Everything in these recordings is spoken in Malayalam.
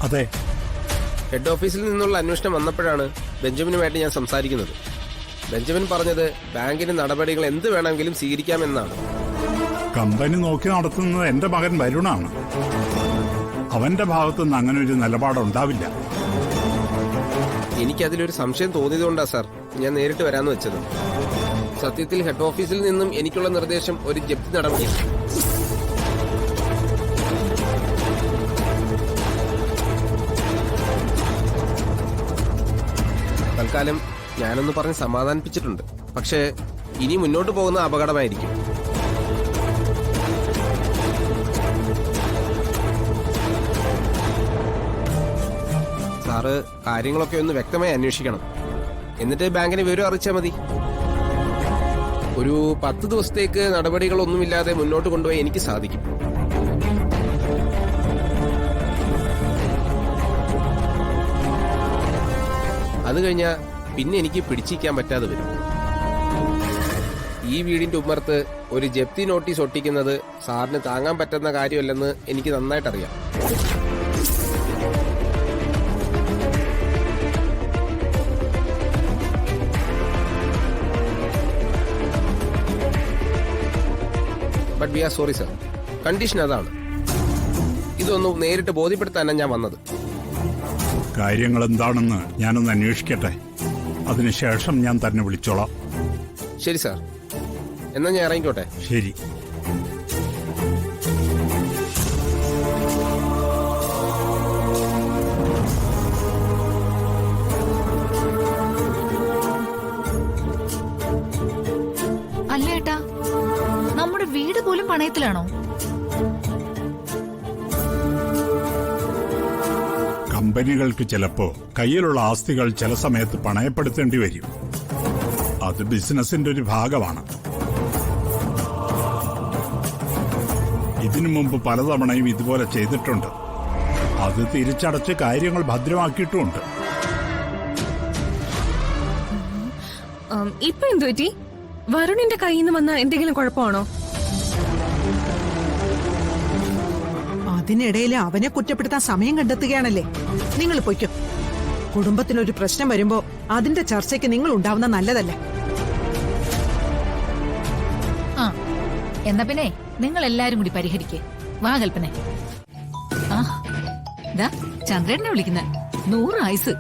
അതെ. ഹെഡ് ഓഫീസിൽ നിന്നുള്ള അന്വേഷണം വന്നപ്പോഴാണ് ബെഞ്ചമിനുമായിട്ട് ഞാൻ സംസാരിക്കുന്നത്. ബെഞ്ചമിൻ പറഞ്ഞത് ബാങ്കിന് നടപടികൾ എന്ത് വേണമെങ്കിലും സ്വീകരിക്കാമെന്നാണ്. കമ്പനി നോക്കി നടത്തുന്നത് എന്റെ മകൻ വരുണാണ്. അവന്റെ ഭാഗത്തുനിന്ന് അങ്ങനെ ഒരു നിലപാടുണ്ടാവില്ല. എനിക്കതിലൊരു സംശയം തോന്നിയതുകൊണ്ടാ സാർ ഞാൻ നേരിട്ട് വരാന്ന് വെച്ചത്. സത്യത്തിൽ ഹെഡ് ഓഫീസിൽ നിന്നും എനിക്കുള്ള നിർദ്ദേശം ഒരു ജപ്തി നടപടിയാണ്. തൽക്കാലം ഞാനൊന്ന് പറഞ്ഞ് സമാധാനിപ്പിച്ചിട്ടുണ്ട്. പക്ഷേ ഇനി മുന്നോട്ട് പോകുന്ന അപകടമായിരിക്കും. സാറ് കാര്യങ്ങളൊക്കെ ഒന്ന് വ്യക്തമായി അന്വേഷിക്കണം. എന്നിട്ട് ബാങ്കിനെ വിവരം അറിയിച്ചാൽ മതി. ഒരു 10 ദിവസത്തേക്ക് നടപടികളൊന്നുമില്ലാതെ മുന്നോട്ട് കൊണ്ടുപോയി എനിക്ക് സാധിക്കും. അത് കഴിഞ്ഞാൽ പിന്നെ എനിക്ക് പിടിച്ചിരിക്കാൻ പറ്റാതെ വരും. ഈ വീടിന്റെ ഉമ്മർത്ത് ഒരു ജപ്തി നോട്ടീസ് ഒട്ടിക്കുന്നത് സാറിന് താങ്ങാൻ പറ്റുന്ന കാര്യമല്ലെന്ന് എനിക്ക് നന്നായിട്ടറിയാം. But we are sorry sir. Condition അതാണ്. ഇതൊന്നും നേരിട്ട് ബോധ്യപ്പെടുത്താനാണ് ഞാൻ വന്നത്. കാര്യങ്ങൾ എന്താണെന്ന് ഞാനൊന്ന് അന്വേഷിക്കട്ടെ. അതിനുശേഷം ഞാൻ തന്നെ വിളിച്ചോളാം. ശരി സാർ, എന്നാ ഞാൻ ഇറങ്ങിക്കോട്ടെ. ശരി. അല്ല ഏട്ടാ, നമ്മുടെ വീട് പോലും പണയത്തിലാണോ? കമ്പനികൾക്ക് ചിലപ്പോ കയ്യിലുള്ള ആസ്തികൾ ചില സമയത്ത് പണയപ്പെടുത്തേണ്ടി വരും. അത് ബിസിനസിന്റെ ഒരു ഭാഗമാണ്. ഇതിനു മുമ്പ് പലതവണയും ഇതുപോലെ ചെയ്തിട്ടുണ്ട്. അത് തിരിച്ചടച്ച് കാര്യങ്ങൾ ഭദ്രമാക്കിയിട്ടുമുണ്ട്. ഇപ്പൊ എന്തു പറ്റി? വരുണിന്റെ കയ്യിൽ നിന്ന് വന്ന എന്തെങ്കിലും കുഴപ്പമാണോ? അതിനിടയിൽ അവനെ കുറ്റപ്പെടുത്താൻ സമയം കണ്ടെത്തുകയാണല്ലേ. നിങ്ങൾ പൊയ്ക്കോ. കുടുംബത്തിനൊരു പ്രശ്നം വരുമ്പോ അതിന്റെ ചർച്ചയ്ക്ക് നിങ്ങൾ ഉണ്ടാവുന്ന നല്ലതല്ലേ. ആ, എന്നാ പിന്നെ നിങ്ങൾ എല്ലാരും കൂടി പരിഹരിക്കേ. വാ കൽപ്പന. ആ ദാ ചന്ദ്രേട്ടനെ വിളിക്കുന്ന 100 ആയുസ്.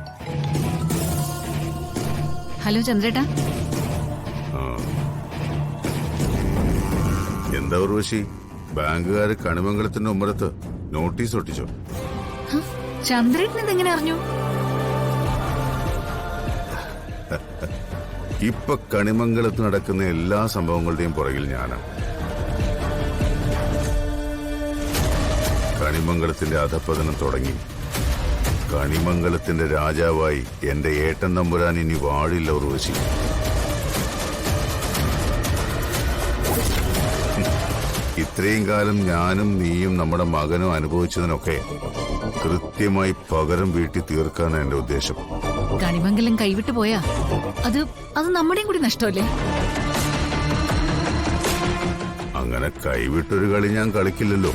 ഹലോ ചന്ദ്രേട്ടാ. എന്താ ഉർവശി, ബാങ്കുകാര് കണിമംഗലത്തിന്റെ ഉമ്മറത്ത് നോട്ടീസ് ഒട്ടിച്ചോ? ചന്ദ്രേട്ടൻ ഇതെങ്ങനെ അറിഞ്ഞു? ഇപ്പൊ കണിമംഗലത്ത് നടക്കുന്ന എല്ലാ സംഭവങ്ങളുടെയും പുറകിൽ ഞാനാണ്. കണിമംഗലത്തിന്റെ അധപ്പതനം തുടങ്ങി. കണിമംഗലത്തിന്റെ രാജാവായി എന്റെ ഏട്ടൻ തമ്പുരാൻ ഇനി വാഴില്ല ഉർവശി. ഇത്രയും കാലം ഞാനും നീയും നമ്മുടെ മകനും അനുഭവിച്ചതിനൊക്കെ കൃത്യമായി പകരം വീട്ടി തീർക്കാനാണ് എന്റെ ഉദ്ദേശം. കണിമംഗലം കൈവിട്ടു പോയാ അത് നമ്മുടെയും കൂടി നഷ്ടമല്ലേ? അങ്ങനെ കൈവിട്ടൊരു കളി ഞാൻ കളിക്കില്ലല്ലോ.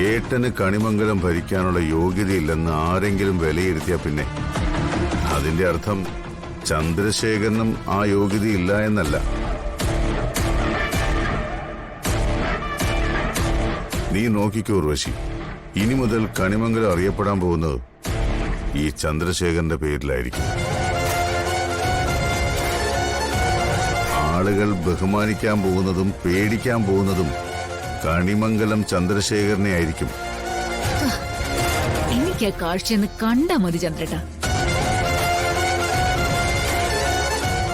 ഏട്ടന് കണിമംഗലം ഭരിക്കാനുള്ള യോഗ്യതയില്ലെന്ന് ആരെങ്കിലും വിലയിരുത്തിയാ പിന്നെ അതിന്റെ അർത്ഥം ചന്ദ്രശേഖരനും ആ യോഗ്യതയില്ല എന്നല്ല. നീ നോക്കിക്കോ ഉർവശി, ഇനി മുതൽ കണിമംഗലം അറിയപ്പെടാൻ പോകുന്നത് ഈ ചന്ദ്രശേഖരന്റെ പേരിലായിരിക്കും. ആളുകൾ ബഹുമാനിക്കാൻ പോകുന്നതും പേടിക്കാൻ പോകുന്നതും കണിമംഗലം ചന്ദ്രശേഖരനെ ആയിരിക്കും. എനിക്ക് ആ കാഴ്ചയെന്ന് കണ്ടാ മതി ചന്ദ്രേട്ടാ.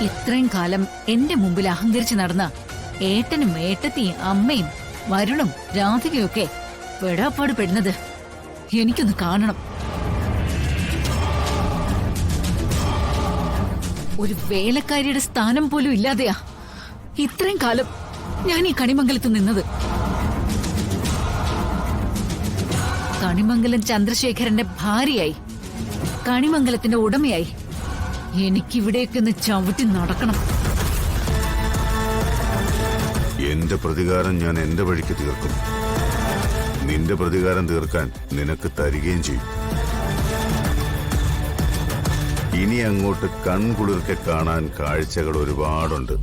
ഇത്രയും കാലം എന്റെ മുമ്പിൽ അഹങ്കരിച്ച് നടന്ന ഏട്ടനും ഏട്ടത്തിയും അമ്മയും വരുണും രാധികയൊക്കെ പെടാപ്പാട് പെടുന്നത് എനിക്കൊന്ന് കാണണം. ഒരു വേലക്കാരിയുടെ സ്ഥാനം പോലും ഇല്ലാതെയാ ഇത്രയും കാലം ഞാൻ ഈ കണിമംഗലത്ത് നിന്നത്. കണിമംഗലം ചന്ദ്രശേഖരന്റെ ഭാര്യയായി, കണിമംഗലത്തിന്റെ ഉടമയായി എനിക്കിവിടേക്ക് ഒന്ന് ചവിട്ടി നടക്കണം. എന്റെ പ്രതികാരം ഞാൻ എന്റെ വഴിക്ക് തീർക്കും. നിന്റെ പ്രതികാരം തീർക്കാൻ നിനക്ക് തരികയും ചെയ്യും. ഇനി അങ്ങോട്ട് കൺകുളിർക്കെ കാണാൻ കാഴ്ചകൾ ഒരുപാടുണ്ട്.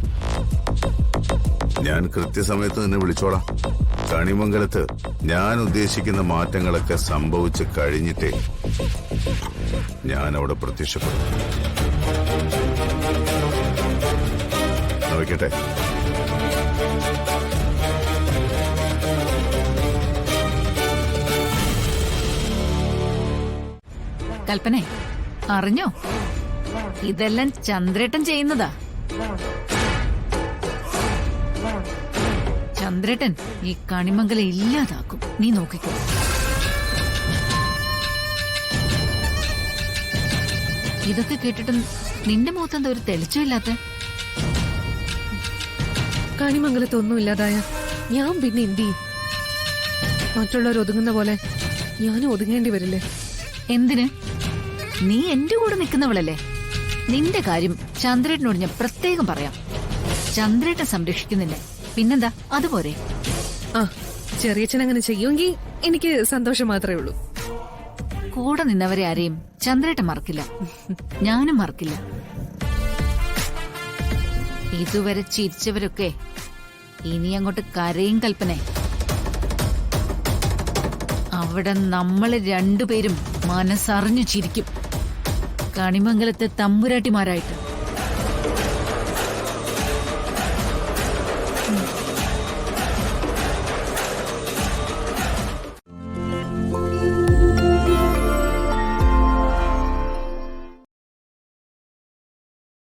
ഞാൻ കൃത്യസമയത്ത് നിന്നെ വിളിച്ചോളാം. കണിമംഗലത്ത് ഞാൻ ഉദ്ദേശിക്കുന്ന മാറ്റങ്ങളൊക്കെ സംഭവിച്ച് കഴിഞ്ഞിട്ടേ ഞാൻ അവിടെ പ്രത്യക്ഷപ്പെടും. നോക്കട്ടെ. കൽപ്പനെ അറിഞ്ഞോ, ഇതെല്ലാം ചന്ദ്രേട്ടൻ ചെയ്യുന്നതാ. ചന്ദ്രേട്ടൻ ഈ കണിമംഗലം ഇല്ലാതാക്കും, നീ നോക്കിക്കോ. ഇതൊക്കെ കേട്ടിട്ടും നിന്റെ മുഖത്തെന്താ ഒരു തെളിച്ചമില്ലാത്ത? കണിമംഗലത്തൊന്നും ഇല്ലാതായ ഞാൻ പിന്നെ എന്ത് ചെയ്യും? മറ്റുള്ളവർ ഒതുങ്ങുന്ന പോലെ ഞാനും ഒതുങ്ങേണ്ടി വരില്ലേ? എന്തിന്? നീ എന്റെ കൂടെ നിൽക്കുന്നവളല്ലേ. നിന്റെ കാര്യം ചന്ദ്രേട്ടനോട് ഞാൻ പ്രത്യേകം പറയാം. ചന്ദ്രേട്ടൻ സംരക്ഷിക്കുന്നില്ല, പിന്നെന്താ, അതുപോരെ? ആ, ചെറിയച്ഛൻ അങ്ങനെ ചെയ്യുമെങ്കിൽ എനിക്ക് സന്തോഷം മാത്രമേ ഉള്ളൂ. കൂടെ നിന്നവരെ ആരെയും ചന്ദ്രേട്ടൻ മറക്കില്ല, ഞാനും മറക്കില്ല. ഇതുവരെ ചിരിച്ചവരൊക്കെ ഇനി അങ്ങോട്ട് കരയും കൽപ്പനെ. അവിടെ നമ്മള് രണ്ടുപേരും മനസ്സറിഞ്ഞു ചിരിക്കും, കണിമംഗലത്തെ തമ്പുരാട്ടിമാരായിട്ട്.